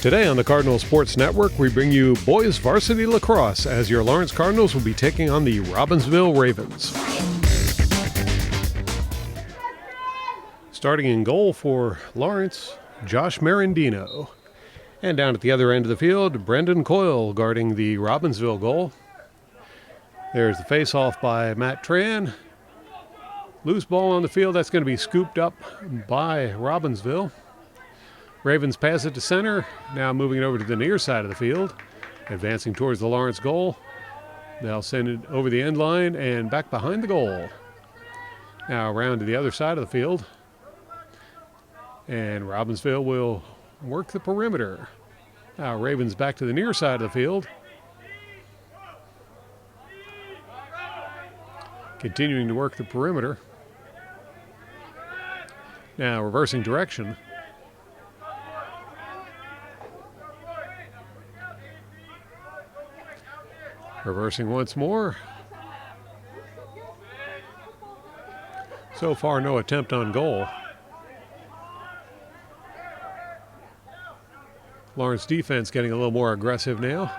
Today on the Cardinal Sports Network, we bring you boys varsity lacrosse as your Lawrence Cardinals will be taking on the Robbinsville Ravens. Starting in goal for Lawrence, Josh Marandino. And down at the other end of the field, Brendan Coyle guarding the Robbinsville goal. There's the face-off by Matt Tran. Loose ball on the field, that's going to be scooped up by Robbinsville. Ravens pass it to center, now moving it over to the near side of the field, advancing towards the Lawrence goal. They'll send it over the end line and back behind the goal. Now around to the other side of the field. And Robbinsville will work the perimeter. Now Ravens back to the near side of the field. Continuing to work the perimeter. Now reversing direction. Reversing once more. So far, no attempt on goal. Lawrence defense getting a little more aggressive now.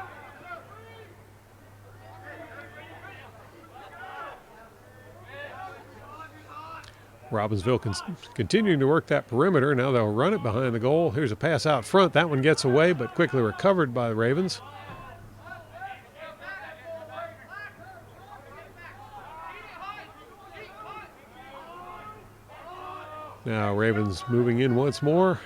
Robbinsville continuing to work that perimeter. Now they'll run it behind the goal. Here's a pass out front. That one gets away, but quickly recovered by the Ravens. Now Ravens moving in once more.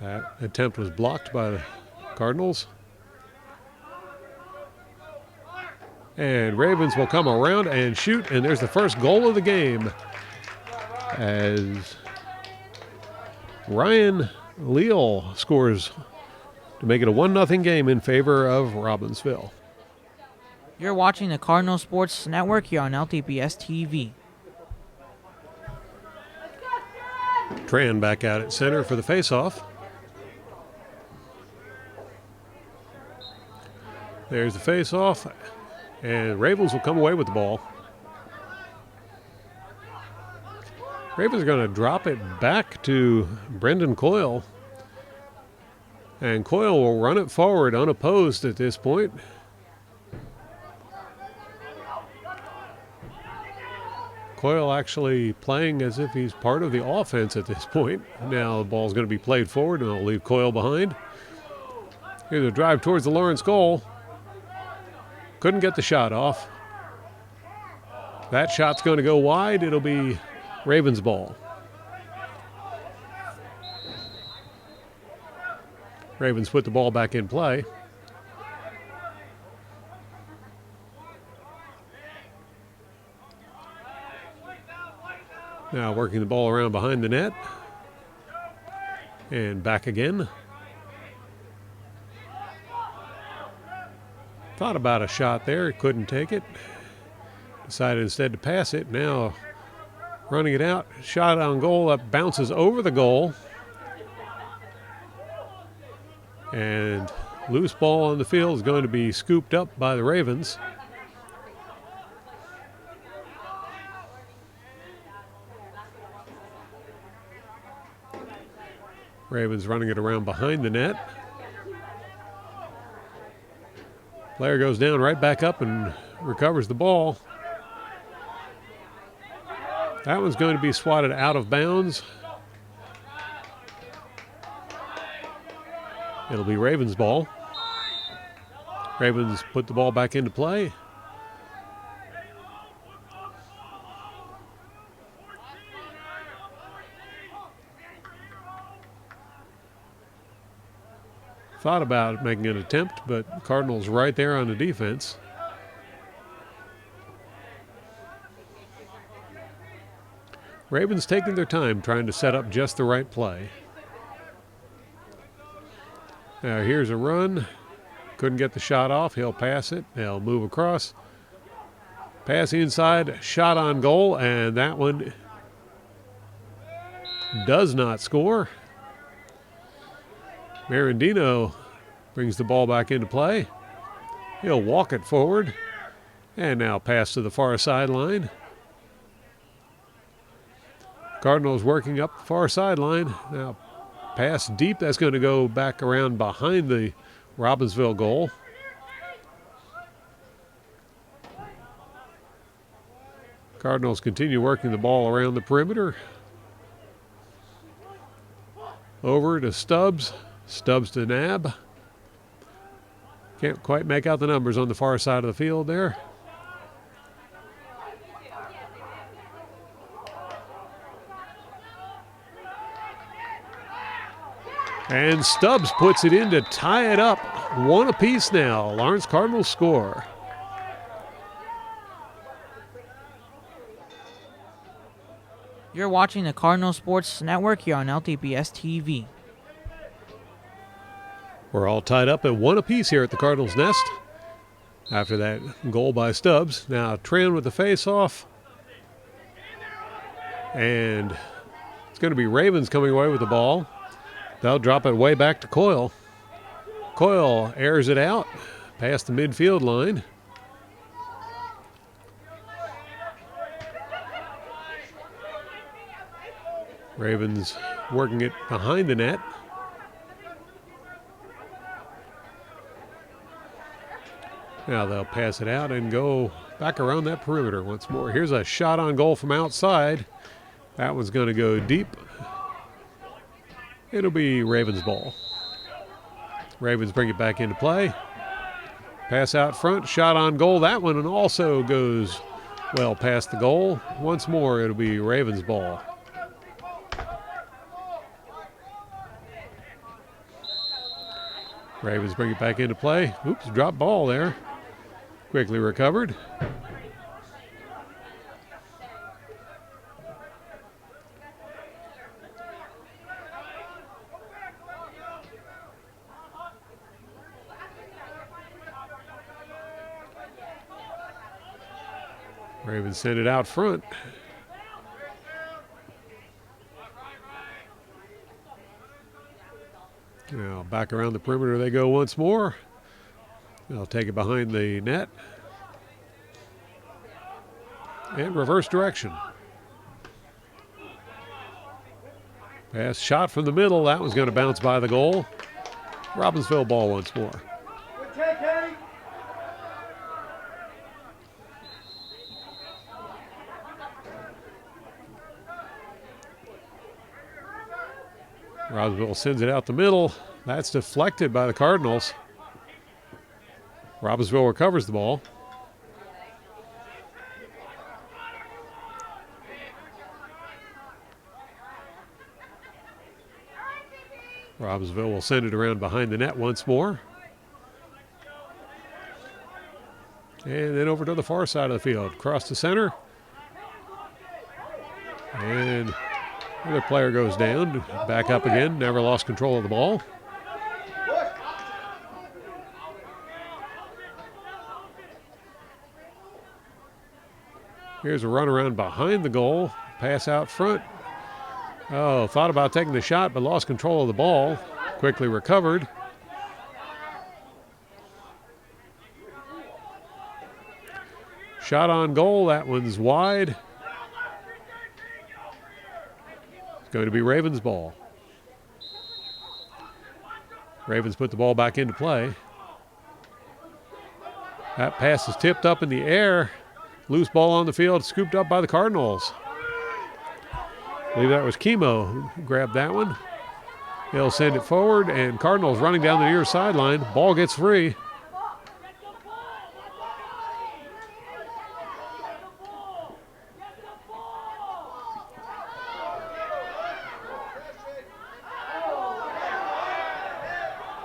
That attempt was blocked by the Cardinals. And Ravens will come around and shoot, and there's the first goal of the game as Ryan Leal scores to make it a 1-0 game in favor of Robbinsville. You're watching the Cardinal Sports Network here on LTPS TV. Tran back out at center for the faceoff. There's the faceoff, and Ravens will come away with the ball. Ravens are going to drop it back to Brendan Coyle, and Coyle will run it forward unopposed at this point. Coyle actually playing as if he's part of the offense at this point. Now the ball's going to be played forward, and I'll leave Coyle behind. Here's a drive towards the Lawrence goal. Couldn't get the shot off. That shot's going to go wide. It'll be Ravens' ball. Ravens put the ball back in play. Now working the ball around behind the net. And back again. Thought about a shot there, couldn't take it. Decided instead to pass it. Now running it out, shot on goal, that bounces over the goal. And loose ball on the field is going to be scooped up by the Ravens. Ravens running it around behind the net. Player goes down, right back up and recovers the ball. That one's going to be swatted out of bounds. It'll be Ravens' ball. Ravens put the ball back into play. Thought about making an attempt, but Cardinals right there on the defense. Ravens taking their time trying to set up just the right play. Now here's a run. Couldn't get the shot off. He'll pass it. They'll move across. Pass inside, shot on goal, and that one does not score. Marandino brings the ball back into play. He'll walk it forward, and now pass to the far sideline. Cardinals working up the far sideline. Now pass deep. That's going to go back around behind the Robbinsville goal. Cardinals continue working the ball around the perimeter. Over to Stubbs. Stubbs to Nab. Can't quite make out the numbers on the far side of the field there. And Stubbs puts it in to tie it up. One apiece now. Lawrence Cardinals score. You're watching the Cardinal Sports Network here on LTPS TV. We're all tied up at one apiece here at the Cardinals' nest. After that goal by Stubbs. Now Tran with the face-off. And it's going to be Ravens coming away with the ball. They'll drop it way back to Coyle. Coyle airs it out past the midfield line. Ravens working it behind the net. Now they'll pass it out and go back around that perimeter once more. Here's a shot on goal from outside. That one's going to go deep. It'll be Ravens' ball. Ravens bring it back into play. Pass out front, shot on goal. That one also goes well past the goal. Once more, it'll be Ravens' ball. Ravens bring it back into play. Oops, drop ball there. Quickly recovered. Ravens send it out front. Now back around the perimeter they go once more. They'll take it behind the net. And reverse direction. Pass shot from the middle. That was going to bounce by the goal. Robbinsville ball once more. Robbinsville sends it out the middle. That's deflected by the Cardinals. Robbinsville recovers the ball. Robbinsville will send it around behind the net once more. And then over to the far side of the field. Cross to center. And another player goes down. Back up again. Never lost control of the ball. Here's a run around behind the goal. Pass out front. Oh, thought about taking the shot, but lost control of the ball. Quickly recovered. Shot on goal. That one's wide. It's going to be Ravens' ball. Ravens put the ball back into play. That pass is tipped up in the air. Loose ball on the field, scooped up by the Cardinals. I believe that was Chemo who grabbed that one. They'll send it forward, and Cardinals running down the near sideline. Ball gets free.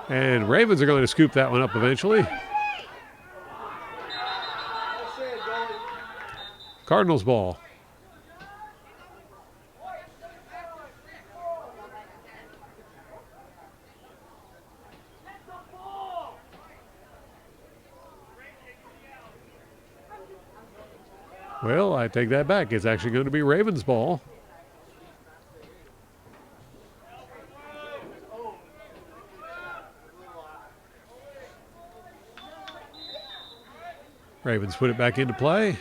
And Ravens are going to scoop that one up eventually. Cardinals ball. Well, I take that back. It's actually going to be Ravens ball. Ravens put it back into play.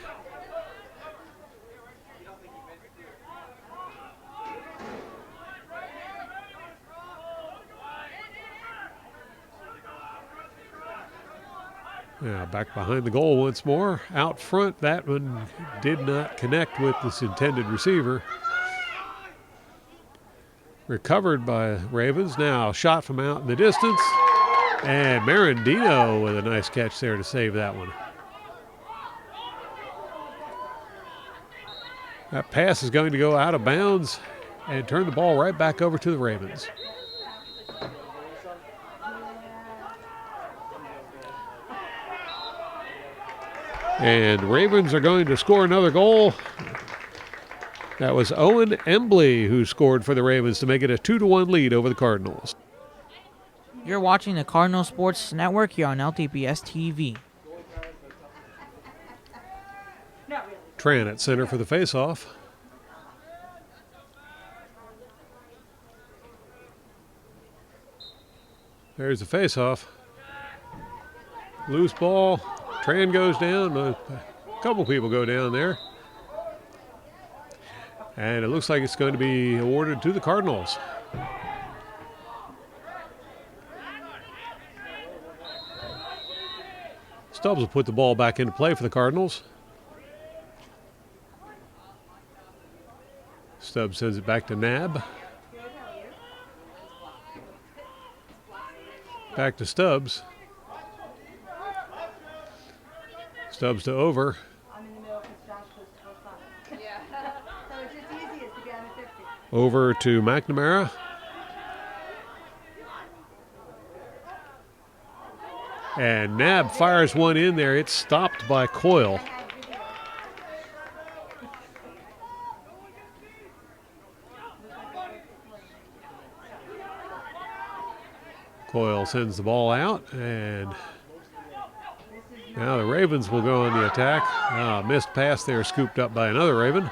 Now back behind the goal once more. Out front, that one did not connect with this intended receiver. Recovered by Ravens. Now shot from out in the distance. And Marandino with a nice catch there to save that one. That pass is going to go out of bounds and turn the ball right back over to the Ravens. And Ravens are going to score another goal. That was Owen Embley who scored for the Ravens to make it a 2-1 lead over the Cardinals. You're watching the Cardinal Sports Network here on LTPS TV. Tran at center for the faceoff. There's the faceoff. Loose ball. Tran goes down. A couple people go down there. And it looks like it's going to be awarded to the Cardinals. Stubbs will put the ball back into play for the Cardinals. Stubbs sends it back to Nab. Back to Stubbs. Stubbs to Over. Over to McNamara. And Nab fires one in there. It's stopped by Coyle. Coyle sends the ball out, and now the Ravens will go on the attack. Missed pass there, scooped up by another Raven.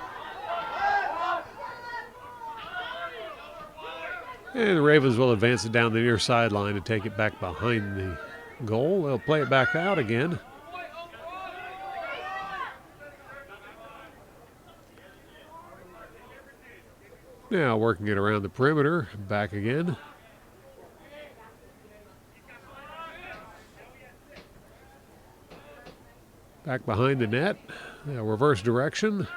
And the Ravens will advance it down the near sideline and take it back behind the goal. They'll play it back out again. Now working it around the perimeter, back again. Back behind the net, reverse direction.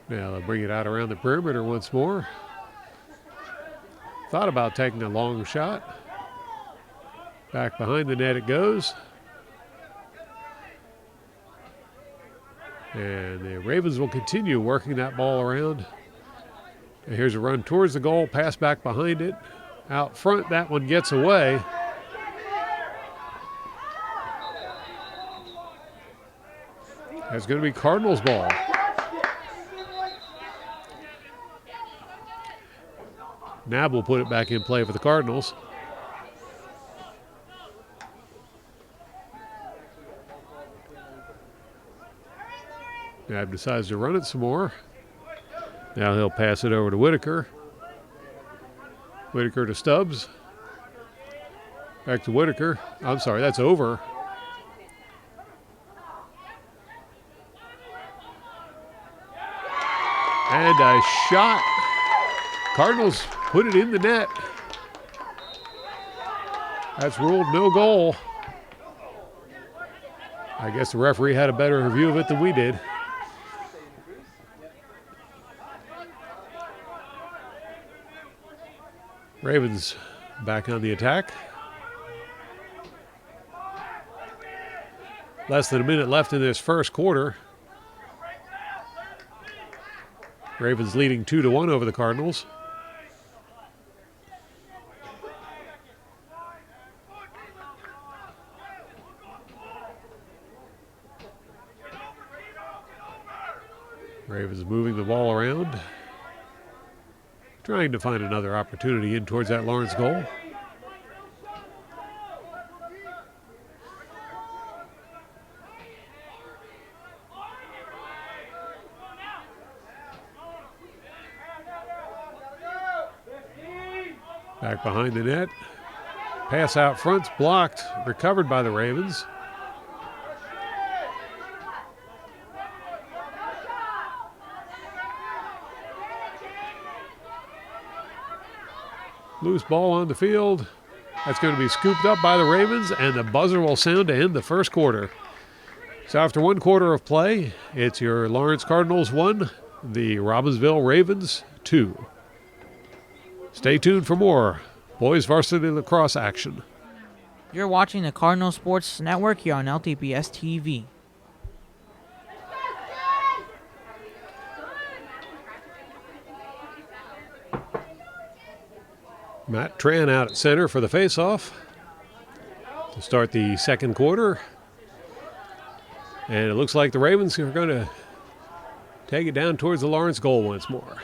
Now they'll bring it out around the perimeter once more. Thought about taking a long shot. Back behind the net it goes. And the Ravens will continue working that ball around. And here's a run towards the goal, pass back behind it. Out front, that one gets away. That's going to be Cardinals ball. Nab will put it back in play for the Cardinals. Nab decides to run it some more. Now he'll pass it over to Whitaker. Whitaker to Stubbs. Back to Whitaker. I'm sorry, that's Over. And a shot. Cardinals put it in the net. That's ruled no goal. I guess the referee had a better view of it than we did. Ravens back on the attack. Less than a minute left in this first quarter. Ravens leading 2-1 over the Cardinals. Ravens moving the ball around. trying to find another opportunity in towards that Lawrence goal. Back behind the net. Pass out front's blocked, recovered by the Ravens. Loose ball on the field. That's going to be scooped up by the Ravens, and the buzzer will sound to end the first quarter. So after one quarter of play, it's your Lawrence Cardinals 1, the Robbinsville Ravens 2. Stay tuned for more boys varsity lacrosse action. You're watching the Cardinal Sports Network here on LTPS TV. Matt Tran out at center for the faceoff to start the second quarter. And it looks like the Ravens are going to take it down towards the Lawrence goal once more.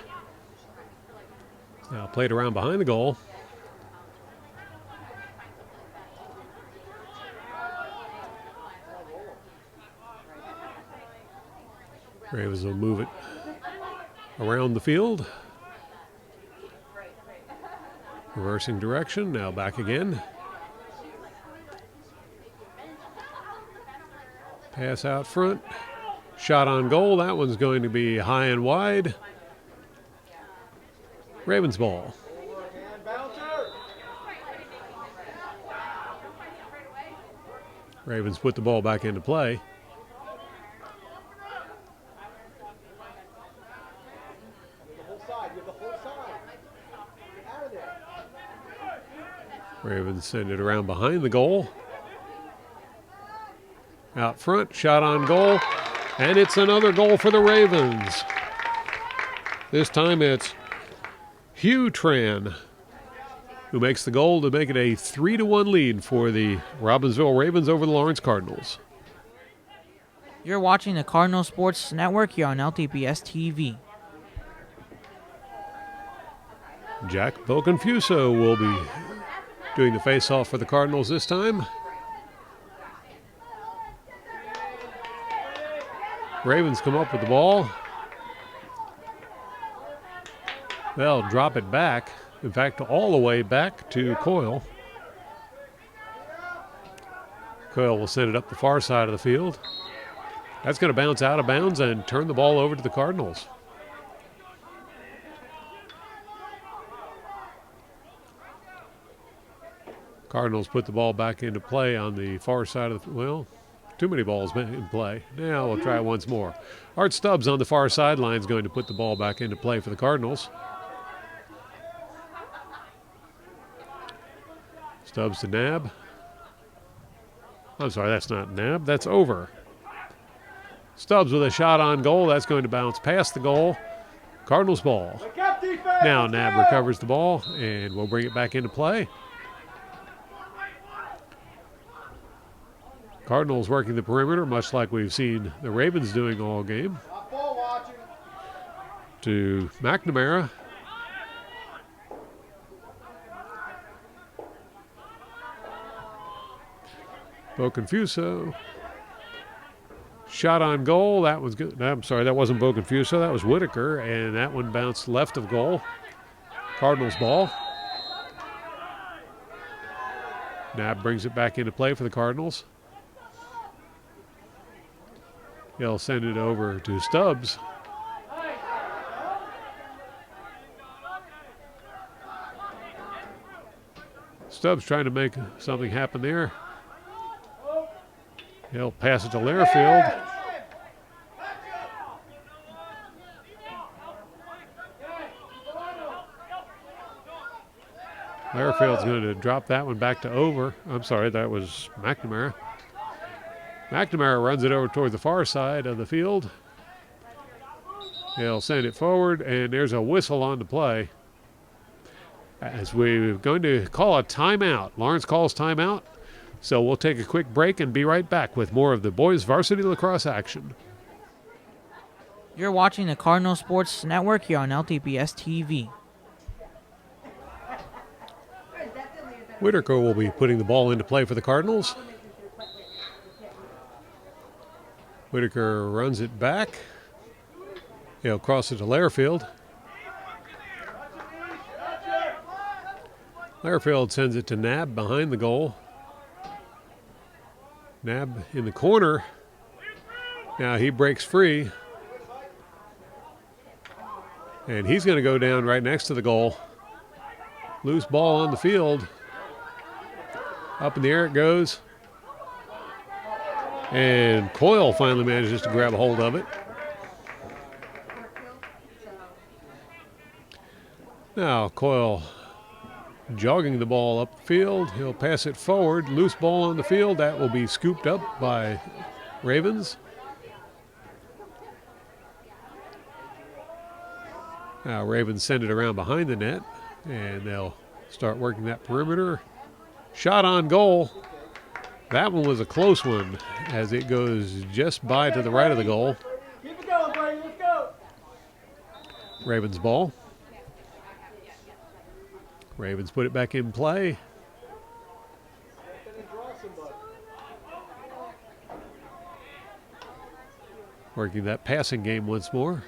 Now played around behind the goal. Ravens will move it around the field. Reversing direction, now back again. Pass out front. Shot on goal, that one's going to be high and wide. Ravens ball. Ravens put the ball back into play. Ravens send it around behind the goal. Out front, shot on goal, and it's another goal for the Ravens. This time it's Hugh Tran who makes the goal to make it a 3-1 lead for the Robbinsville Ravens over the Lawrence Cardinals. You're watching the Cardinal Sports Network here on LTPS TV. Jack Boconfuso will be doing the face-off for the Cardinals this time. Ravens come up with the ball. They'll drop it back. In fact, all the way back to Coyle. Coyle will send it up the far side of the field. That's going to bounce out of bounds and turn the ball over to the Cardinals. Cardinals put the ball back into play on the far side of the, well, too many balls in play. Now we'll try once more. Art Stubbs on the far sideline is going to put the ball back into play for the Cardinals. Stubbs to Nab. I'm sorry, that's not Nab, that's over. Stubbs with a shot on goal. That's going to bounce past the goal. Cardinals ball. Now Nab recovers the ball, and we'll bring it back into play. Cardinals working the perimeter, much like we've seen the Ravens doing all game. To McNamara. Boconfuso. Shot on goal. That was good. I'm sorry, that wasn't Boconfuso. That was Whitaker, and that one bounced left of goal. Cardinals ball. Nab brings it back into play for the Cardinals. He'll send it over to Stubbs. Stubbs trying to make something happen there. He'll pass it to Lairfield. Lairfield's going to drop that one back to over. I'm sorry, that was McNamara. McNamara runs it over toward the far side of the field. He'll send it forward, and there's a whistle on the play. As we're going to call a timeout. Lawrence calls timeout. So we'll take a quick break and be right back with more of the boys varsity lacrosse action. You're watching the Cardinal Sports Network here on LTPS TV. Whitaker will be putting the ball into play for the Cardinals. Whitaker runs it back. He'll cross it to Lairfield. Lairfield sends it to Nab behind the goal. Nab in the corner. Now he breaks free. And he's going to go down right next to the goal. Loose ball on the field. Up in the air it goes. And Coyle finally manages to grab a hold of it. Now Coyle jogging the ball up the field. He'll pass it forward. Loose ball on the field. That will be scooped up by Ravens. Now Ravens send it around behind the net, and they'll start working that perimeter. Shot on goal. That one was a close one as it goes just by to the right of the goal. Keep it going, Brady. Let's go. Ravens ball. Ravens put it back in play. Working that passing game once more.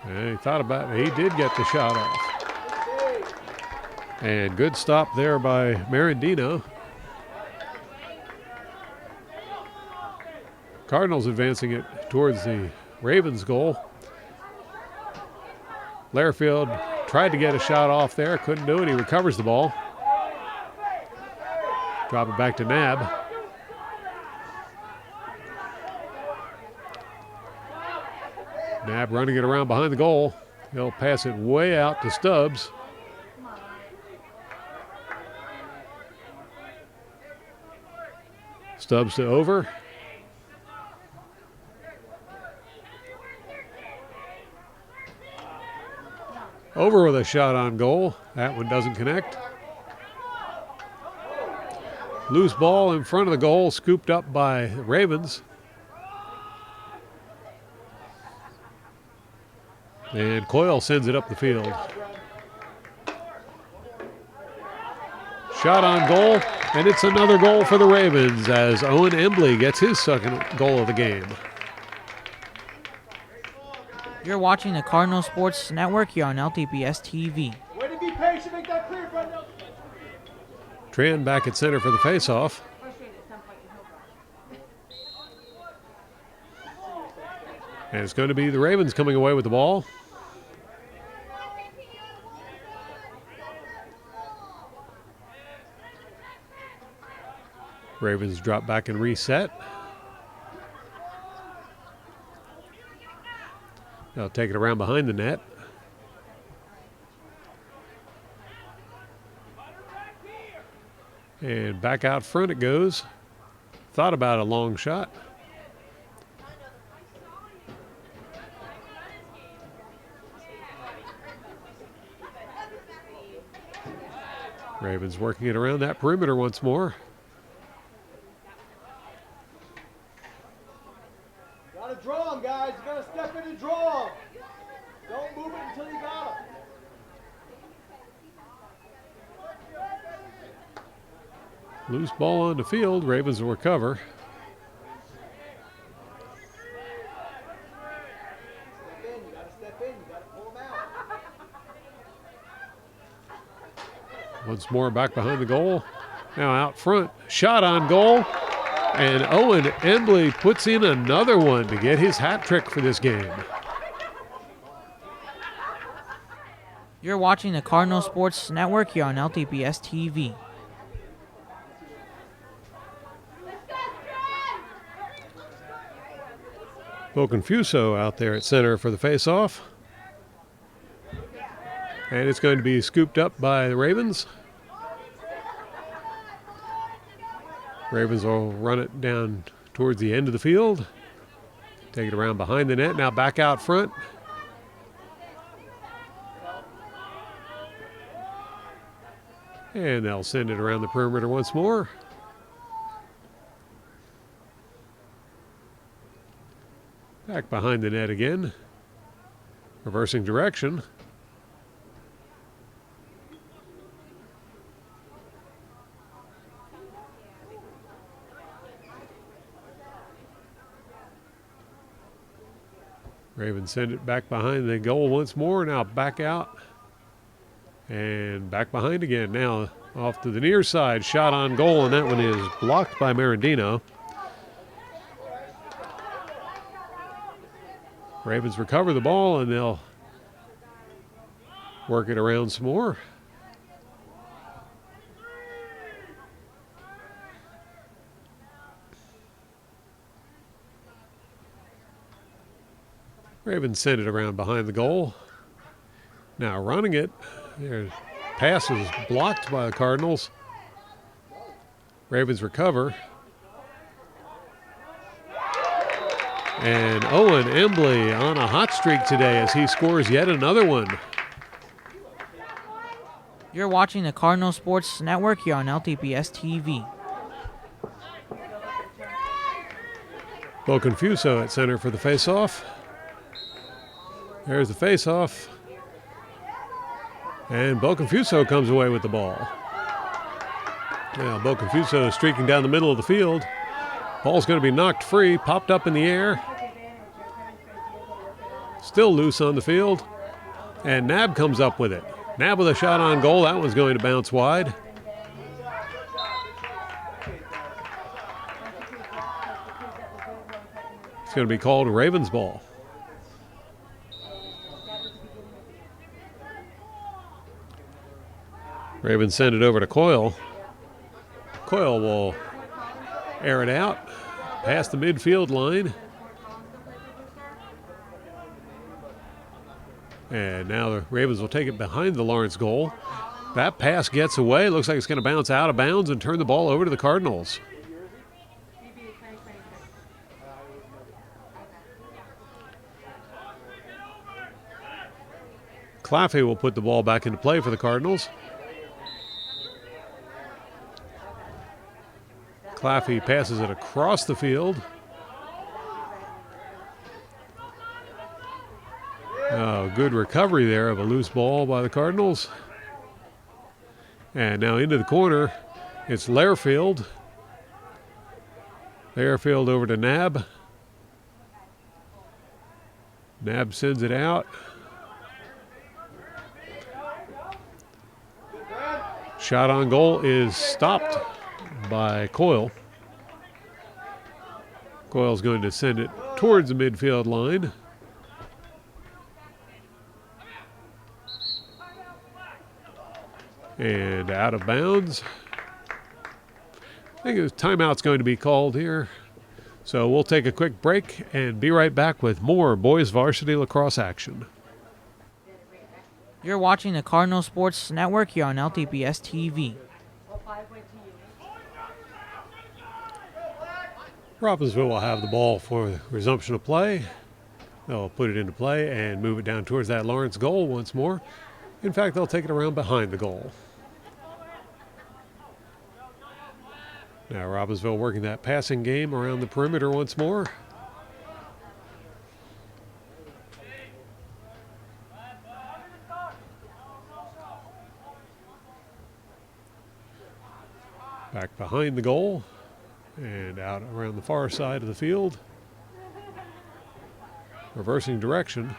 And he thought about it. He did get the shot off. And good stop there by Marandino. Cardinals advancing it towards the Ravens goal. Lairfield tried to get a shot off there, couldn't do it. He recovers the ball. Drop it back to Nab. Nab running it around behind the goal. He'll pass it way out to Stubbs. Stubbs to Over. Over with a shot on goal. That one doesn't connect. Loose ball in front of the goal, scooped up by Ravens. And Coyle sends it up the field. Shot on goal, and it's another goal for the Ravens as Owen Embley gets his second goal of the game. You're watching the Cardinal Sports Network here on LTPS TV. Way to be patient, make that clear, Brady. Tran back at center for the faceoff. And it's going to be the Ravens coming away with the ball. Ravens drop back and reset. They'll take it around behind the net. And back out front it goes. Thought about a long shot. Ravens working it around that perimeter once more. Gotta draw him, guys. You gotta step in and draw him. Don't move it until you got him. Loose ball on the field. Ravens will recover. Step in. You gotta step in. You gotta pull him out. Once more back behind the goal. Now out front. Shot on goal. And Owen Embley puts in another one to get his hat trick for this game. You're watching the Cardinal Sports Network here on LTPS TV. Bo Confuso out there at center for the faceoff. And it's going to be scooped up by the Ravens. Ravens will run it down towards the end of the field. Take it around behind the net. Now back out front. And they'll send it around the perimeter once more. Back behind the net again. Reversing direction. Ravens send it back behind the goal once more. Now back out. And back behind again. Now off to the near side. Shot on goal, and that one is blocked by Marandino. Ravens recover the ball, and they'll work it around some more. Ravens send it around behind the goal. Now running it. Their pass is blocked by the Cardinals. Ravens recover. And Owen Embley on a hot streak today as he scores yet another one. You're watching the Cardinal Sports Network here on LTPS TV. Bo Confuso at center for the faceoff. There's the faceoff. And Bo Confuso comes away with the ball. Now Bo Confuso is streaking down the middle of the field. Ball's going to be knocked free, popped up in the air. Still loose on the field. And Nab comes up with it. Nab with a shot on goal. That one's going to bounce wide. It's going to be called Ravens ball. Ravens send it over to Coyle. Coyle will air it out past the midfield line. And now the Ravens will take it behind the Lawrence goal. That pass gets away. Looks like it's going to bounce out of bounds and turn the ball over to the Cardinals. Claffey will put the ball back into play for the Cardinals. Claffey passes it across the field. Oh, good recovery there of a loose ball by the Cardinals. And now into the corner, it's Lairfield. Lairfield over to Nab. Nab sends it out. Shot on goal is stopped by Coyle. Coyle's going to send it towards the midfield line. And out of bounds. I think a timeout's going to be called here. So we'll take a quick break and be right back with more boys varsity lacrosse action. You're watching the Cardinal Sports Network here on LTPS TV. Robbinsville will have the ball for the resumption of play. They'll put it into play and move it down towards that Lawrence goal once more. In fact, they'll take it around behind the goal. Now Robbinsville working that passing game around the perimeter once more. Back behind the goal and out around the far side of the field. Reversing direction.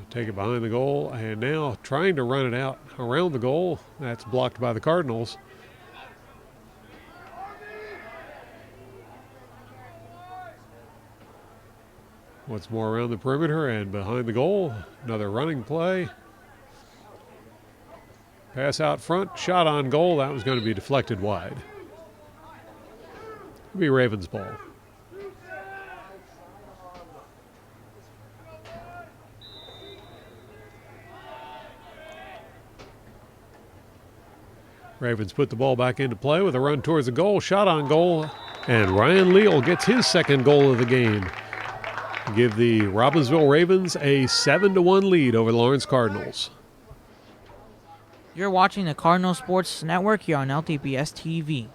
Take it behind the goal and now trying to run it out around the goal. That's blocked by the Cardinals. Once more around the perimeter and behind the goal. Another running play. Pass out front, shot on goal. That was going to be deflected wide. It'll be Ravens ball. Ravens put the ball back into play with a run towards the goal, shot on goal, and Ryan Leal gets his second goal of the game. Give the Robbinsville Ravens a 7-1 lead over the Lawrence Cardinals. You're watching the Cardinal Sports Network here on LTPS TV.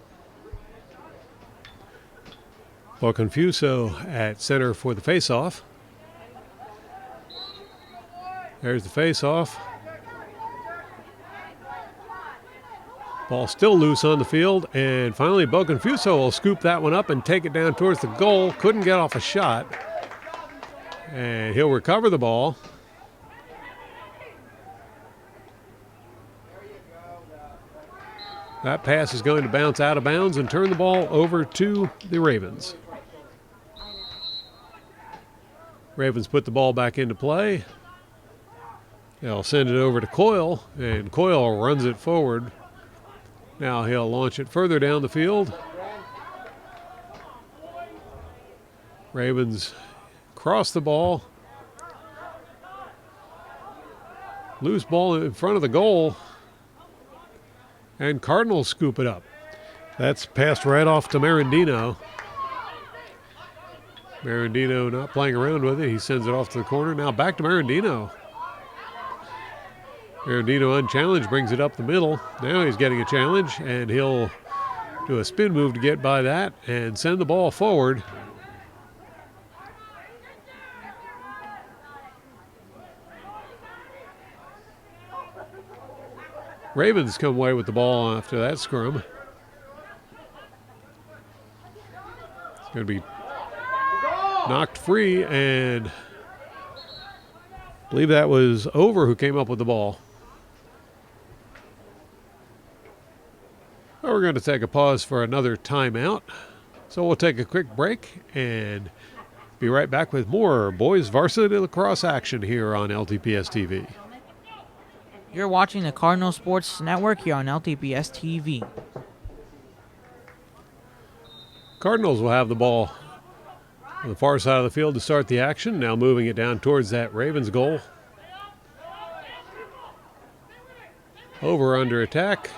Confuso at center for the faceoff. There's the faceoff. Ball still loose on the field, and finally Confuso will scoop that one up and take it down towards the goal. Couldn't get off a shot. And he'll recover the ball. That pass is going to bounce out of bounds and turn the ball over to the Ravens. Ravens put the ball back into play. They'll send it over to Coyle, and Coyle runs it forward. Now he'll launch it further down the field. Ravens cross the ball. Loose ball in front of the goal. And Cardinals scoop it up. That's passed right off to Marandino. Marandino not playing around with it. He sends it off to the corner. Now back to Marandino. Marandino unchallenged, brings it up the middle. Now he's getting a challenge, and he'll do a spin move to get by that and send the ball forward. Ravens come away with the ball after that scrum. It's going to be knocked free, and I believe that was Over who came up with the ball. Well, we're going to take a pause for another timeout. So we'll take a quick break and be right back with more boys varsity lacrosse action here on LTPS TV. You're watching the Cardinal Sports Network here on LTPS TV. Cardinals will have the ball on the far side of the field to start the action. Now moving it down towards that Ravens goal. Over under attack.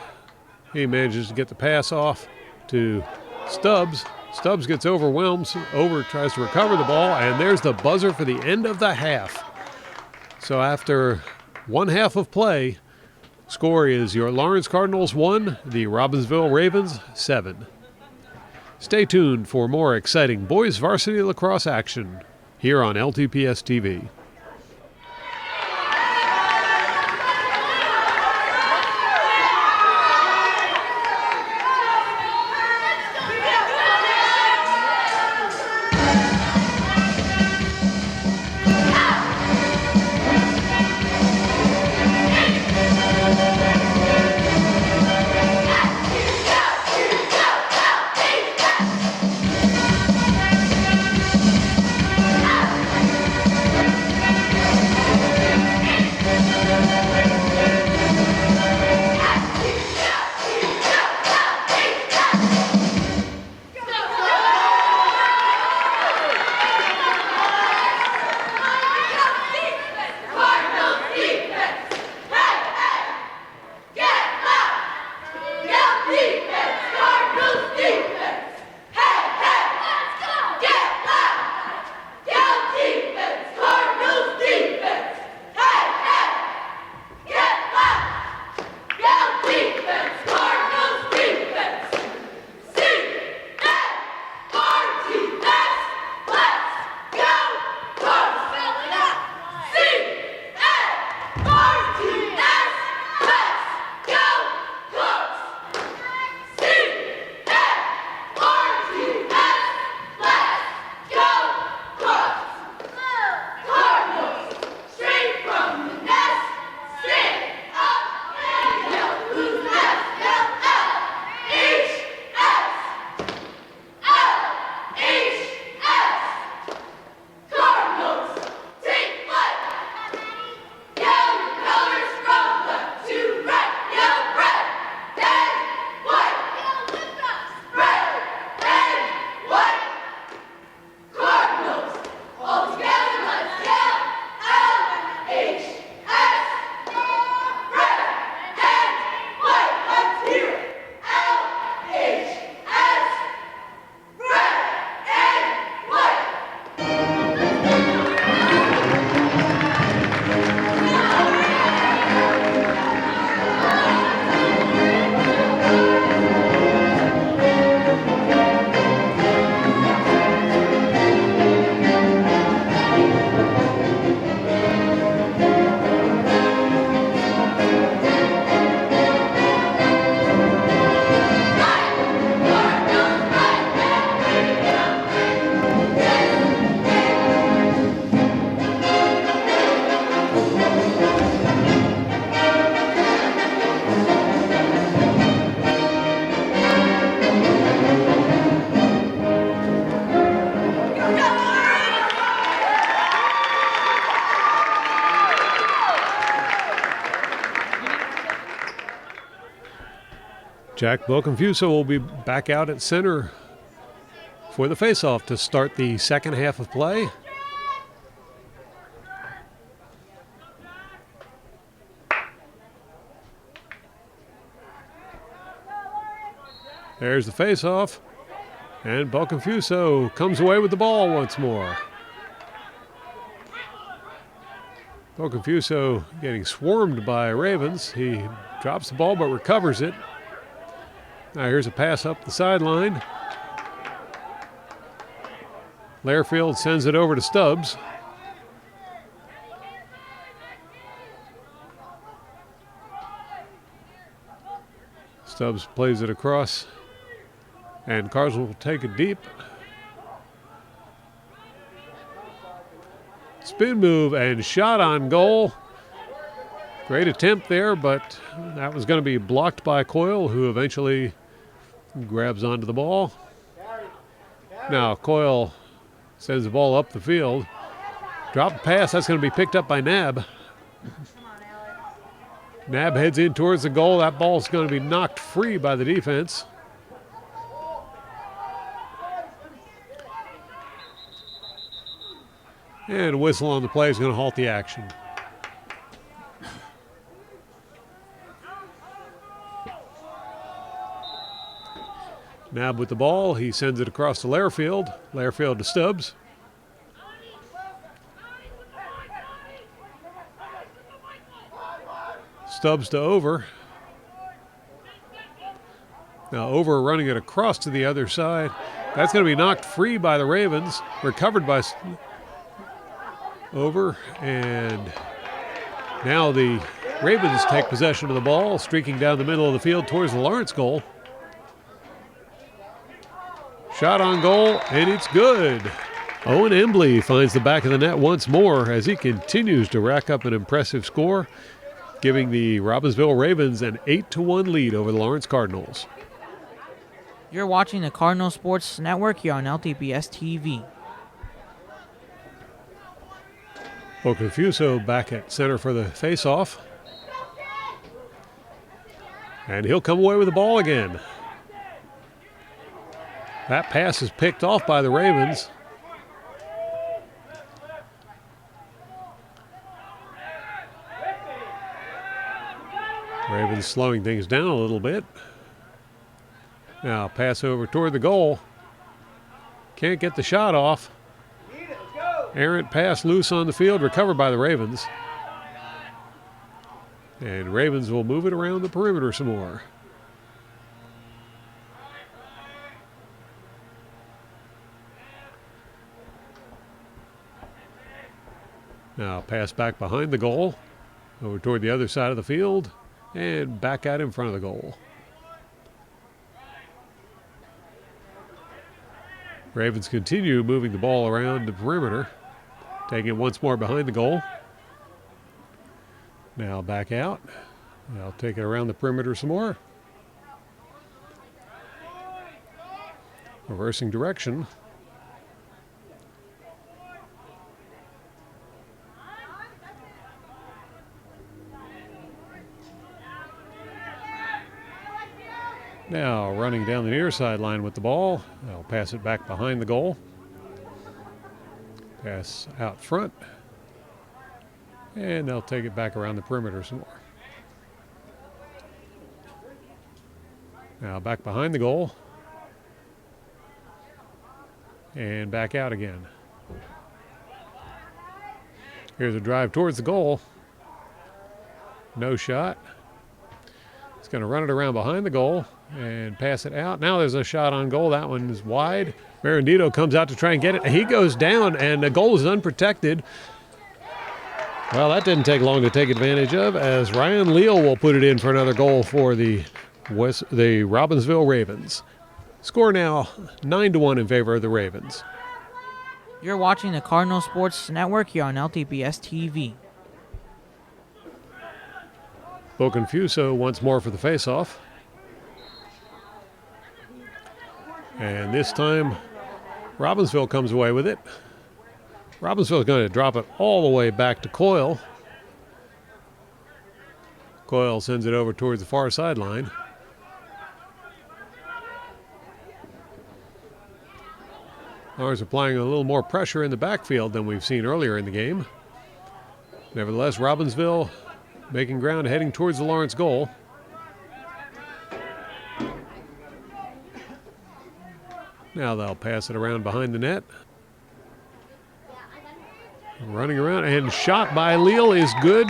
He manages to get the pass off to Stubbs. Stubbs gets overwhelmed. Over tries to recover the ball, and there's the buzzer for the end of the half. So after one half of play, score is your Lawrence Cardinals 1, the Robbinsville Ravens 7. Stay tuned for more exciting boys varsity lacrosse action here on LTPS TV. Jack Boconfuso will be back out at center for the faceoff to start the second half of play. There's the faceoff, and Boconfuso comes away with the ball once more. Boconfuso getting swarmed by Ravens. He drops the ball but recovers it. Now here's a pass up the sideline. Lairfield sends it over to Stubbs. Stubbs plays it across, and Carswell will take it deep. Spin move and shot on goal. Great attempt there, but that was going to be blocked by Coyle, who eventually grabs onto the ball. Now Coyle sends the ball up the field. Drop pass, that's going to be picked up by Nab. Nab heads in towards the goal. That ball's going to be knocked free by the defense. And a whistle on the play is going to halt the action. Nab with the ball. He sends it across to Lairfield. Lairfield to Stubbs. Stubbs to Over. Now Over running it across to the other side. That's going to be knocked free by the Ravens. Recovered by Over. And now the Ravens take possession of the ball, streaking down the middle of the field towards the Lawrence goal. Shot on goal, and it's good. Owen Embley finds the back of the net once more as he continues to rack up an impressive score, giving the Robbinsville Ravens an 8-1 lead over the Lawrence Cardinals. You're watching the Cardinal Sports Network here on LTPS TV. Boconfuso back at center for the faceoff. And he'll come away with the ball again. That pass is picked off by the Ravens. Ravens slowing things down a little bit. Now pass over toward the goal. Can't get the shot off. Errant pass loose on the field, recovered by the Ravens. And Ravens will move it around the perimeter some more. Now pass back behind the goal, over toward the other side of the field, and back out in front of the goal. Ravens continue moving the ball around the perimeter, taking it once more behind the goal. Now back out. They'll take it around the perimeter some more. Reversing direction. Now running down the near sideline with the ball. They'll pass it back behind the goal. Pass out front. And they'll take it back around the perimeter some more. Now back behind the goal. And back out again. Here's a drive towards the goal. No shot. It's going to run it around behind the goal and pass it out. Now there's a shot on goal. That one is wide. Marandito comes out to try and get it. He goes down, and the goal is unprotected. Well, that didn't take long to take advantage of, as Ryan Leal will put it in for another goal for the Robbinsville Ravens. Score now 9-1 in favor of the Ravens. You're watching the Cardinal Sports Network here on LTPS TV. Boconfuso once more for the faceoff. And this time, Robbinsville comes away with it. Robbinsville is going to drop it all the way back to Coyle. Coyle sends it over towards the far sideline. Lawrence applying a little more pressure in the backfield than we've seen earlier in the game. Nevertheless, Robbinsville making ground heading towards the Lawrence goal. Now they'll pass it around behind the net. Running around and shot by Leal is good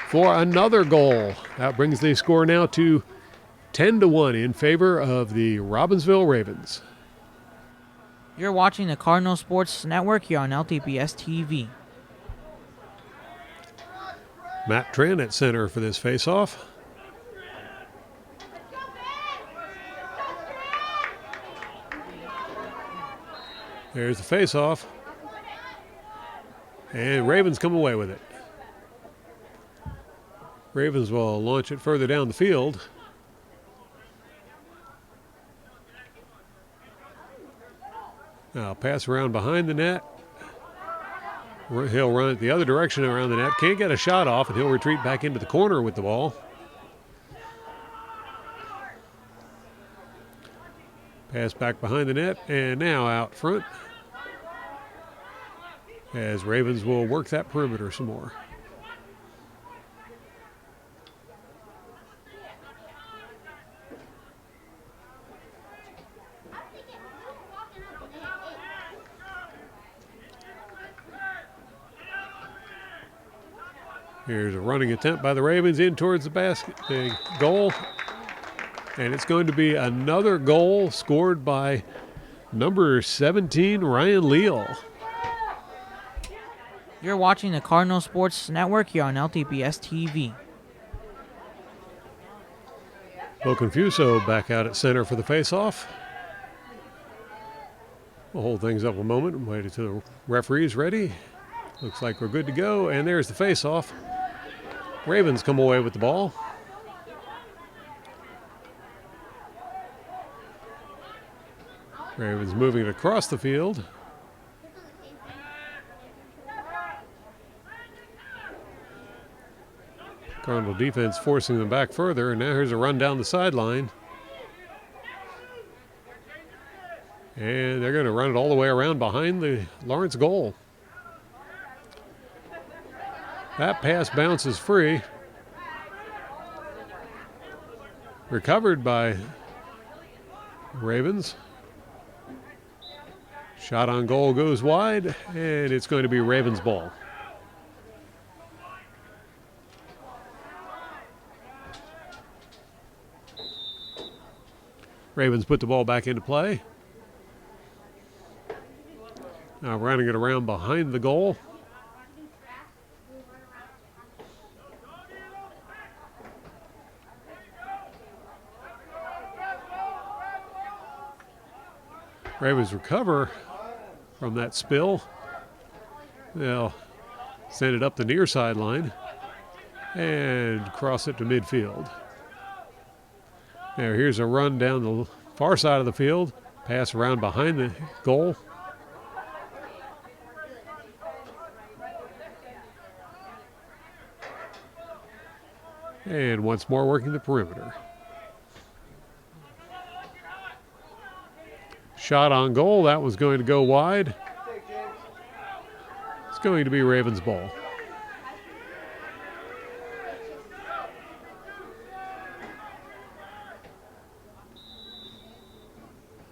for another goal. That brings the score now to 10-1 in favor of the Robbinsville Ravens. You're watching the Cardinal Sports Network here on LTPS TV. Matt Tran at center for this faceoff. There's the faceoff. And Ravens come away with it. Ravens will launch it further down the field. Now pass around behind the net. He'll run it the other direction around the net. Can't get a shot off, and he'll retreat back into the corner with the ball. Pass back behind the net, and now out front. As Ravens will work that perimeter some more. Here's a running attempt by the Ravens in towards the basket, the goal. And it's going to be another goal scored by number 17, Ryan Leal. You're watching the Cardinal Sports Network here on LTPS TV. Bo Confuso back out at center for the faceoff. We'll hold things up a moment and wait until the referee's ready. Looks like we're good to go, and there's the faceoff. Ravens come away with the ball. Ravens moving it across the field. Cardinal defense forcing them back further, and now here's a run down the sideline. And they're going to run it all the way around behind the Lawrence goal. That pass bounces free. Recovered by Ravens. Shot on goal goes wide, and it's going to be Ravens' ball. Ravens put the ball back into play. Now running it around behind the goal. Ravens recover from that spill. They'll send it up the near sideline and cross it to midfield. Now here's a run down the far side of the field. Pass around behind the goal. And once more working the perimeter. Shot on goal, that was going to go wide. It's going to be Ravens' ball.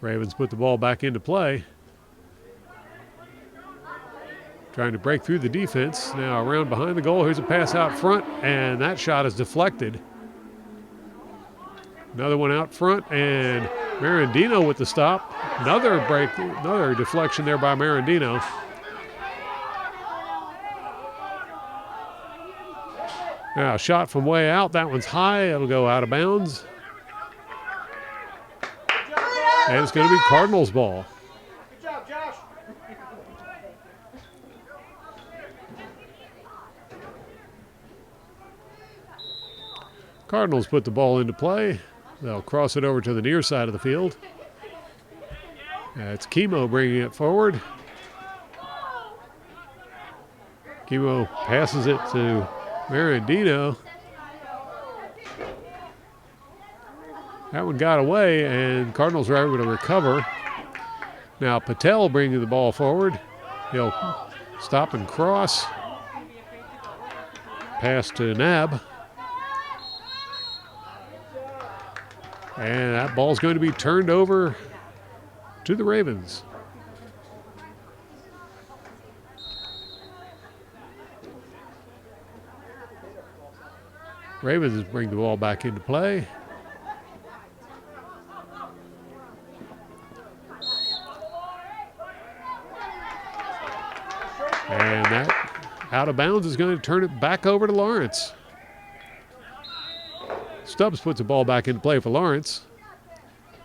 Ravens put the ball back into play. Trying to break through the defense. Now around behind the goal, here's a pass out front, and that shot is deflected. Another one out front, and Marandino with the stop. Another deflection there by Marandino. Now, shot from way out. That one's high. It'll go out of bounds. And it's going to be Cardinals' ball. Good job, Josh. Cardinals put the ball into play. They'll cross it over to the near side of the field. It's Chemo bringing it forward. Chemo passes it to Marandino. That one got away, and Cardinals are able to recover. Now Patel bringing the ball forward. He'll stop and cross. Pass to Nab. And that ball's going to be turned over to the Ravens. Ravens bring the ball back into play. And that out of bounds is going to turn it back over to Lawrence. Stubbs puts the ball back into play for Lawrence.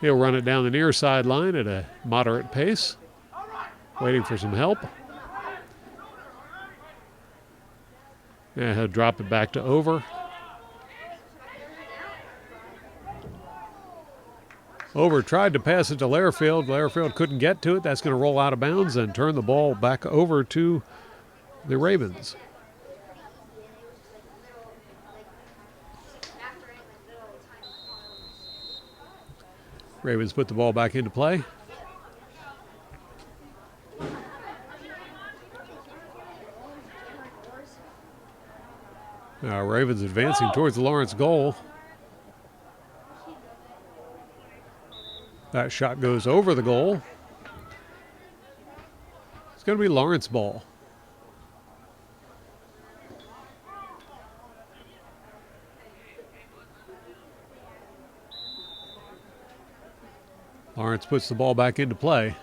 He'll run it down the near sideline at a moderate pace, waiting for some help. And he'll drop it back to Over. Over tried to pass it to Lairfield. Lairfield couldn't get to it. That's going to roll out of bounds and turn the ball back over to the Ravens. Ravens put the ball back into play. Now Ravens advancing towards the Lawrence goal. That shot goes over the goal. It's going to be Lawrence ball. Lawrence puts the ball back into play.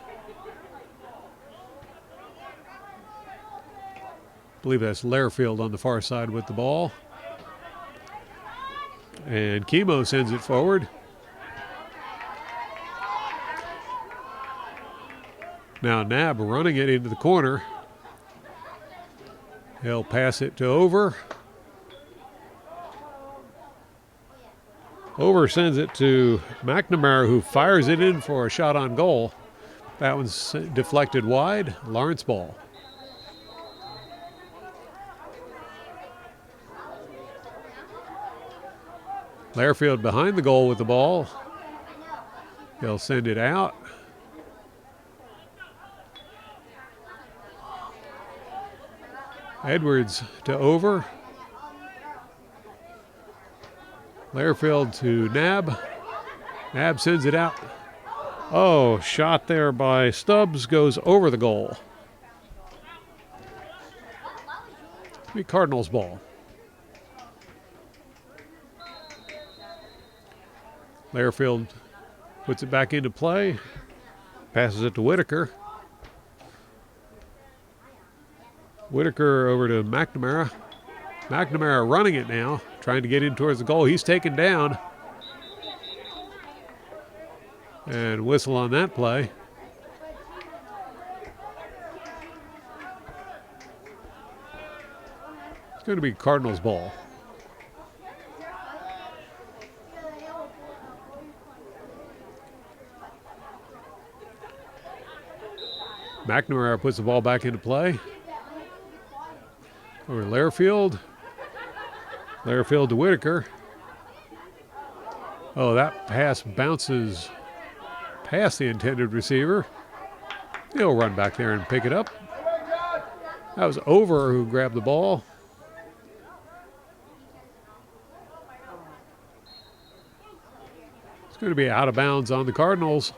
I believe that's Lairfield on the far side with the ball. And Chemo sends it forward. Now Nab running it into the corner. He'll pass it to Over. Over sends it to McNamara, who fires it in for a shot on goal. That one's deflected wide. Lawrence ball. Lairfield behind the goal with the ball. He'll send it out. Edwards to Over. Lairfield to Nab. Nab sends it out. Oh, shot there by Stubbs goes over the goal. It'll be Cardinals ball. Lairfield puts it back into play. Passes it to Whitaker. Whitaker over to McNamara. McNamara running it now, trying to get in towards the goal. He's taken down. And whistle on that play. It's going to be Cardinals ball. McNamara puts the ball back into play. Over Lairfield. Lairfield to Whitaker. Oh, that pass bounces past the intended receiver. He'll run back there and pick it up. That was Over who grabbed the ball. It's going to be out of bounds on the Cardinals.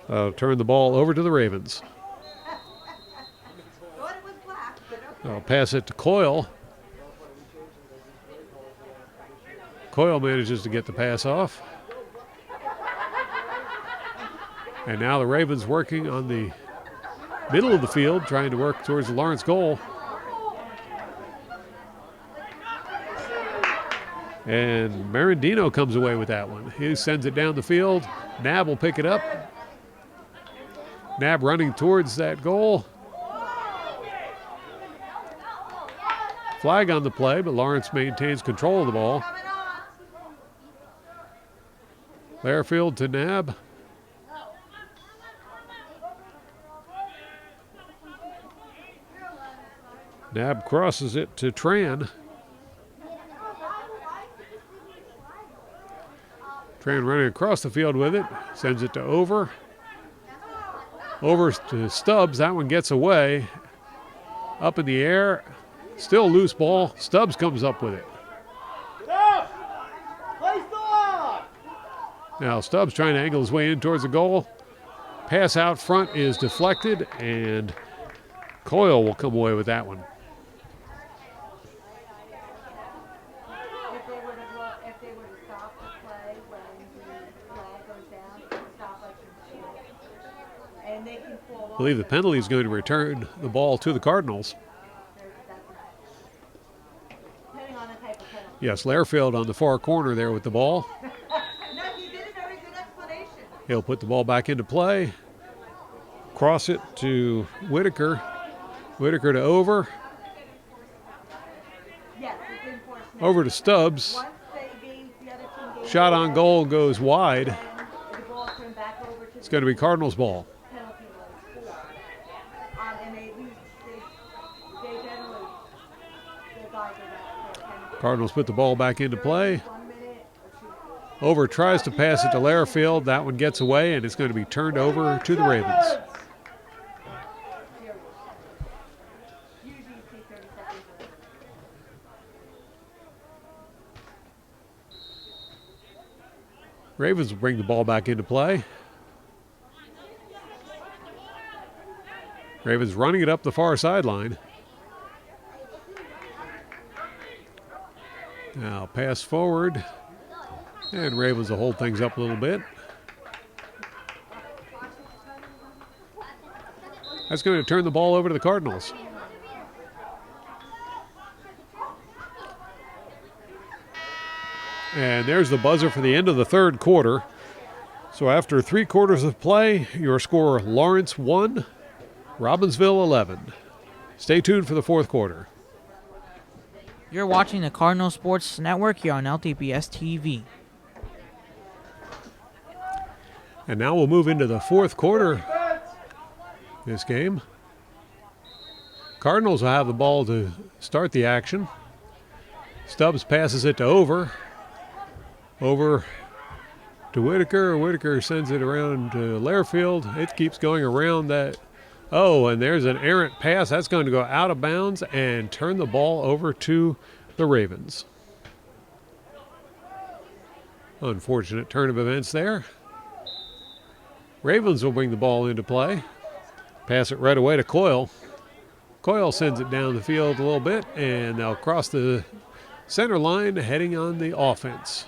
Turn the ball over to the Ravens. I'll pass it to Coyle. Coyle manages to get the pass off. And now the Ravens working on the middle of the field, trying to work towards the Lawrence goal. And Marandino comes away with that one. He sends it down the field. Nab will pick it up. Nab running towards that goal. Flag on the play, but Lawrence maintains control of the ball. Lairfield to Nab. Nab crosses it to Tran. Tran running across the field with it. Sends it to Over. Over to Stubbs. That one gets away. Up in the air. Still loose ball. Stubbs comes up with it. Get up! Place the lock! Now Stubbs trying to angle his way in towards the goal. Pass out front is deflected, and Coyle will come away with that one. If they were to stop the play when the flag goes down, it would stop us from shooting. And they can fall off. I believe the penalty is going to return the ball to the Cardinals. Depending on the type of penalty. Yes, Lairfield on the far corner there with the ball. No, you did a very good explanation. He'll put the ball back into play. Cross it to Whitaker. Whitaker to over. Yes, it's enforcement. Over to Stubbs. Once they gain, the other team gains Shot on goal goes wide. and the ball turned back over to It's going to be Cardinals ball. penalty was for. And they lose. They generally, the guys are not. Cardinals put the ball back into play. 1 minute or 2. Over tries to pass it to Lairfield. That one gets away, and it's going to be turned over to the Ravens. Usually you see 30 seconds. Ravens will bring the ball back into play. Ravens running it up the far sideline. Now pass forward. And Ravens will hold things up a little bit. That's going to turn the ball over to the Cardinals. And there's the buzzer for the end of the third quarter. So after 3 quarters of play, your score Lawrence 1, Robbinsville 11. Stay tuned for the fourth quarter. You're watching the Cardinal Sports Network here on LTPS TV. And now we'll move into the fourth quarter of this game. Cardinals will have the ball to start the action. Stubbs passes it to Over. Over to Whitaker. Whitaker sends it around to Lairfield. It keeps going around that. Oh, and there's an errant pass. That's going to go out of bounds and turn the ball over to the Ravens. Unfortunate turn of events there. Ravens will bring the ball into play. Pass it right away to Coyle. Coyle sends it down the field a little bit, and they'll cross the center line heading on the offense.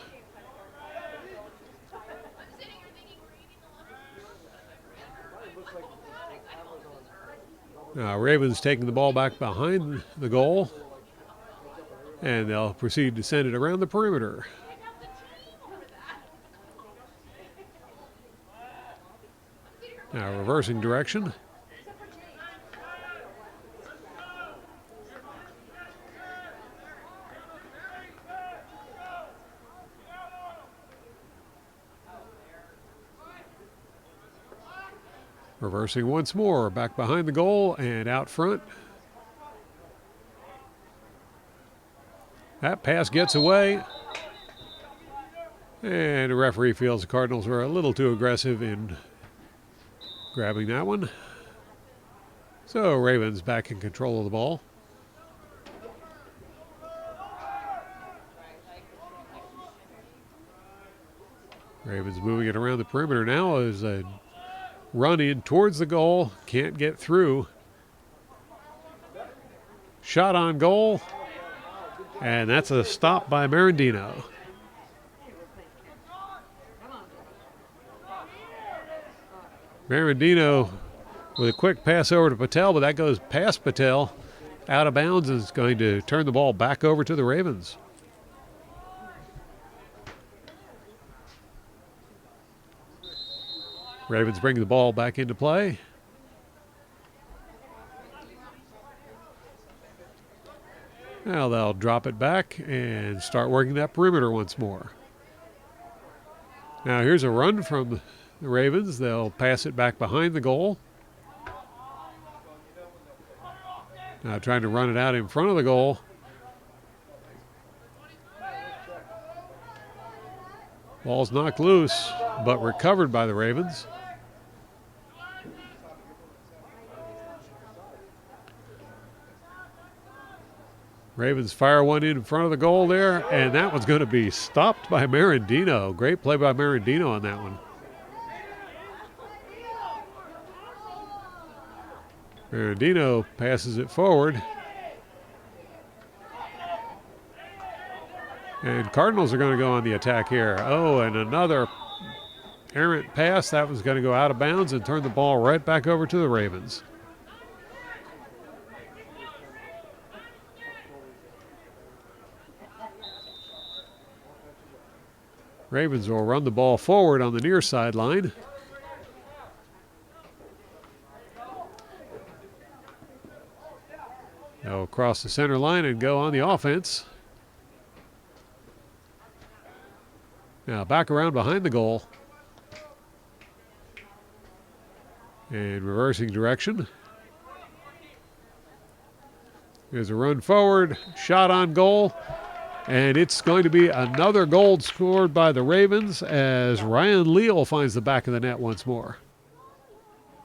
Now Ravens taking the ball back behind the goal, and they'll proceed to send it around the perimeter. Now reversing direction. Reversing once more, back behind the goal and out front. That pass gets away. And the referee feels the Cardinals were a little too aggressive in grabbing that one. So Ravens back in control of the ball. Ravens moving it around the perimeter now as a run in towards the goal, can't get through. Shot on goal, and that's a stop by Marandino. Marandino with a quick pass over to Patel, but that goes past Patel, out of bounds, and is going to turn the ball back over to the Ravens. Ravens bring the ball back into play. Now they'll drop it back and start working that perimeter once more. Now here's a run from the Ravens. They'll pass it back behind the goal. Now trying to run it out in front of the goal. Ball's knocked loose, but recovered by the Ravens. Ravens fire one in front of the goal there, and that one's going to be stopped by Marandino. Great play by Marandino on that one. Marandino passes it forward. And Cardinals are going to go on the attack here. Oh, and another errant pass. That was going to go out of bounds and turn the ball right back over to the Ravens. Ravens will run the ball forward on the near sideline. They'll cross the center line and go on the offense. Now back around behind the goal. And reversing direction. There's a run forward, shot on goal. And it's going to be another goal scored by the Ravens as Ryan Leal finds the back of the net once more.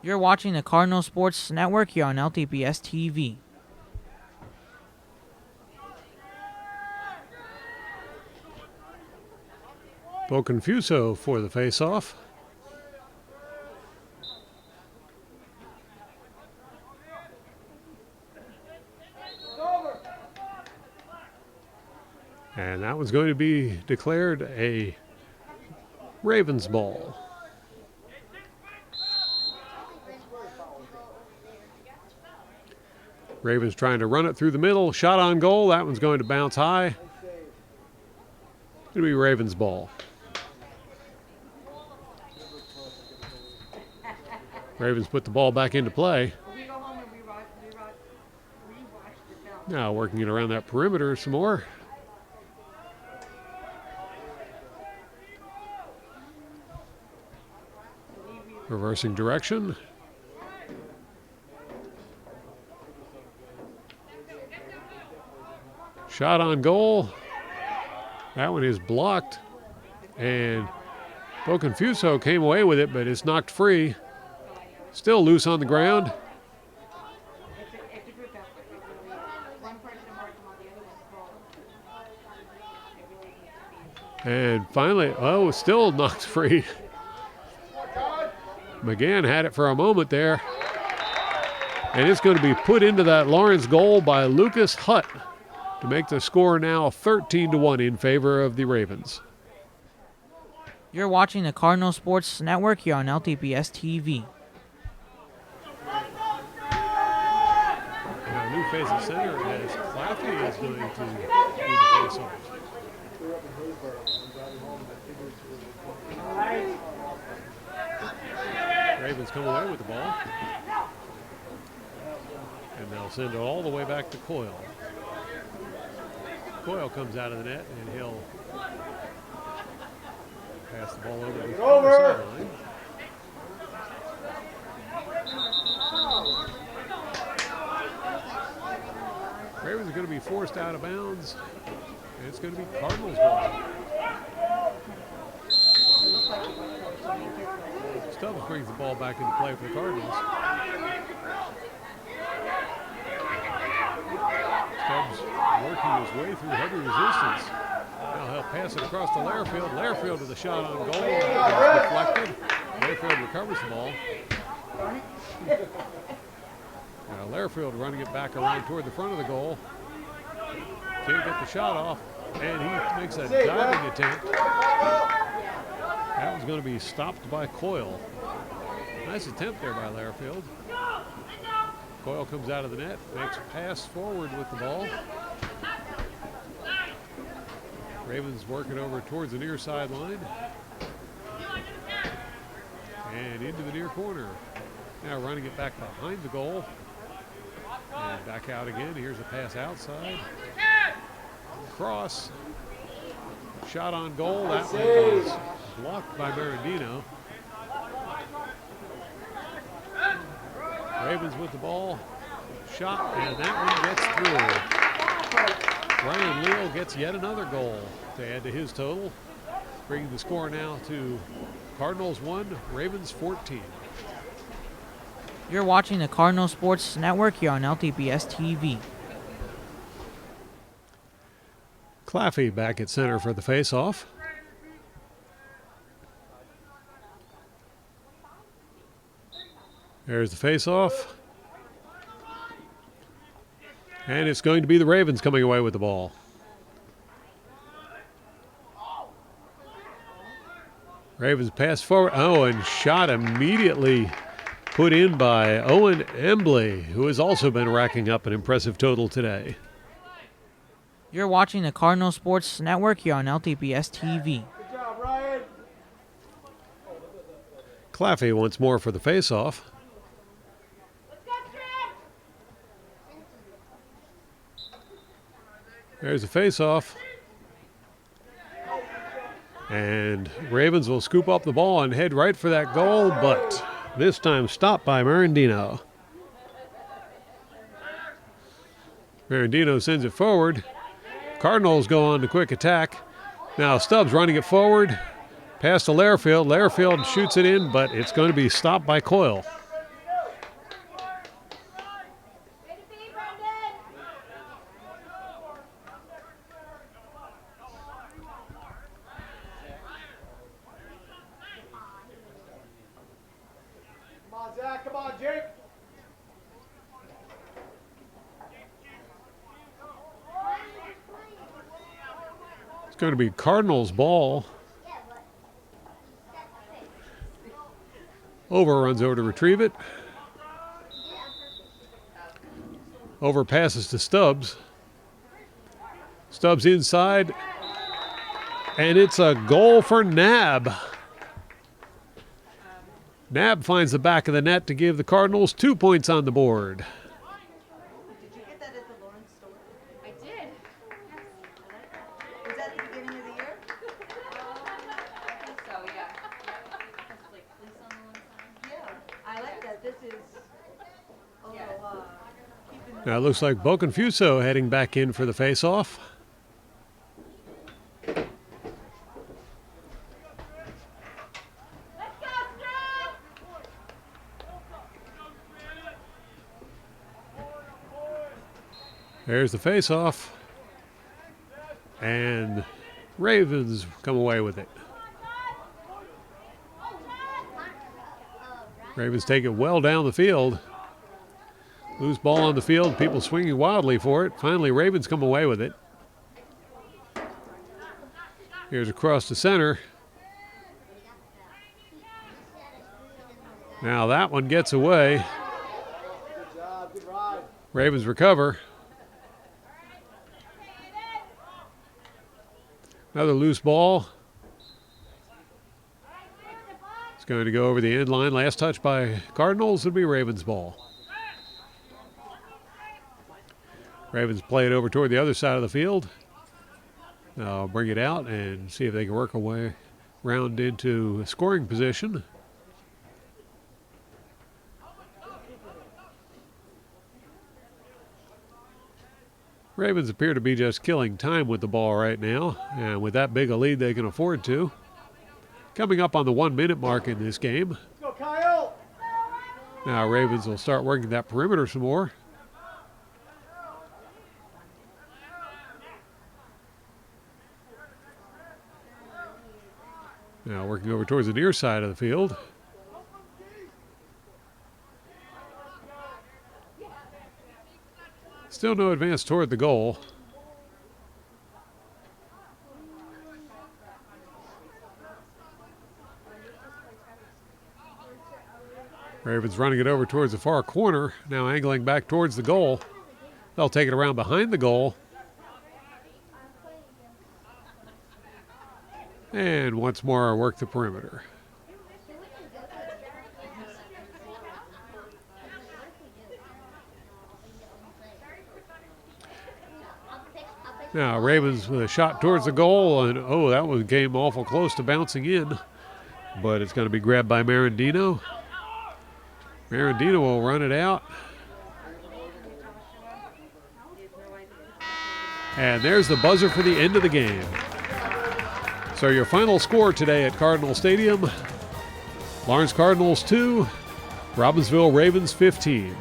You're watching the Cardinal Sports Network here on LTPS TV. Boconfuso for the faceoff. And that one's going to be declared a Ravens ball. Ravens trying to run it through the middle. Shot on goal. That one's going to bounce high. It'll be Ravens ball. Ravens put the ball back into play. Now working it around that perimeter some more. Reversing direction. Shot on goal. That one is blocked. And Boconfuso came away with it, but it's knocked free. Still loose on the ground. And finally, oh, still knocked free. McGann had it for a moment there. And it's going to be put into that Lawrence goal by Lucas Hutt to make the score now 13-1 in favor of the Ravens. You're watching the Cardinal Sports Network here on LTPS TV. And our new face of center as Claffey is going to do the face-off. Ravens come away with the ball. And they'll send it all the way back to Coyle. Coyle comes out of the net and he'll pass the ball over to the sideline. Ravens are going to be forced out of bounds, and it's going to be Cardinals ball. Stubbs brings the ball back into play for the Cardinals. Stubbs working his way through heavy resistance. Now he'll pass it across to Lairfield. Lairfield with a shot on goal. It's deflected. Lairfield recovers the ball. Now Lairfield running it back around toward the front of the goal. Can't get the shot off, and he makes a diving attempt. That was going to be stopped by Coyle. Nice attempt there by Lairfield. Coyle comes out of the net, makes a pass forward with the ball. Ravens working over towards the near sideline. And into the near corner. Now running it back behind the goal. And back out again. Here's a pass outside. Cross. Shot on goal. That one was blocked by Marandino. Ravens with the ball. Shot, and that one gets through. Ryan Leal gets yet another goal to add to his total, bringing the score now to Cardinals 1, Ravens 14. You're watching the Cardinal Sports Network here on LTPS TV. Claffey back at center for the faceoff. There's the faceoff. And it's going to be the Ravens coming away with the ball. Ravens pass forward. Oh, and shot immediately put in by Owen Embley, who has also been racking up an impressive total today. You're watching the Cardinal Sports Network here on LTPS TV. Good job, Ryan. Claffey once more for the faceoff. There's the faceoff. And Ravens will scoop up the ball and head right for that goal, but this time stopped by Marandino. Marandino sends it forward. Cardinals go on to quick attack. Now Stubbs running it forward. Pass to Lairfield. Lairfield shoots it in, but it's going to be stopped by Coyle. Come on, Zach. Come on, Jake. It's going to be Cardinals' ball. Over runs over to retrieve it. Over passes to Stubbs. Stubbs inside. And it's a goal for Nab. Nab finds the back of the net to give the Cardinals 2 points on the board. Did you get that at the Lawrence store? I did. Was that at the beginning of the year? I think so, yeah. Has like police on the one side. Yeah. I like that. This is a little, keeping Now it looks like Boconfuso heading back in for the faceoff. There's the faceoff. And Ravens come away with it. Ravens take it well down the field. Loose ball on the field, people swinging wildly for it. Finally, Ravens come away with it. Here's across the center. Now that one gets away. Good job. Good ride. Ravens recover. Another loose ball. It's going to go over the end line. Last touch by Cardinals would be Ravens' ball. Ravens play it over toward the other side of the field. Now bring it out and see if they can work a way round into scoring position. Ravens appear to be just killing time with the ball right now, and with that big a lead they can afford to. Coming up on the 1 minute mark in this game. Let's go, Kyle. Now Ravens will start working that perimeter some more. Now working over towards the near side of the field. Still no advance toward the goal. Ravens running it over towards the far corner, now angling back towards the goal. They'll take it around behind the goal. And once more work the perimeter. Now Ravens with a shot towards the goal, and oh, that one came awful close to bouncing in, but it's going to be grabbed by Marandino. Marandino will run it out. And there's the buzzer for the end of the game. So your final score today at Cardinal Stadium, Lawrence Cardinals 2, Robbinsville Ravens 15.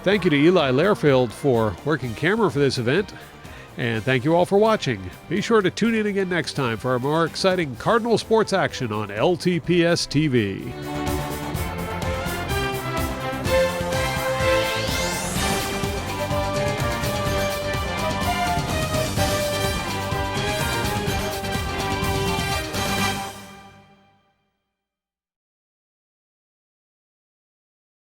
Thank you to Eli Lairfield for working camera for this event. And thank you all for watching. Be sure to tune in again next time for a more exciting Cardinal sports action on LTPS TV.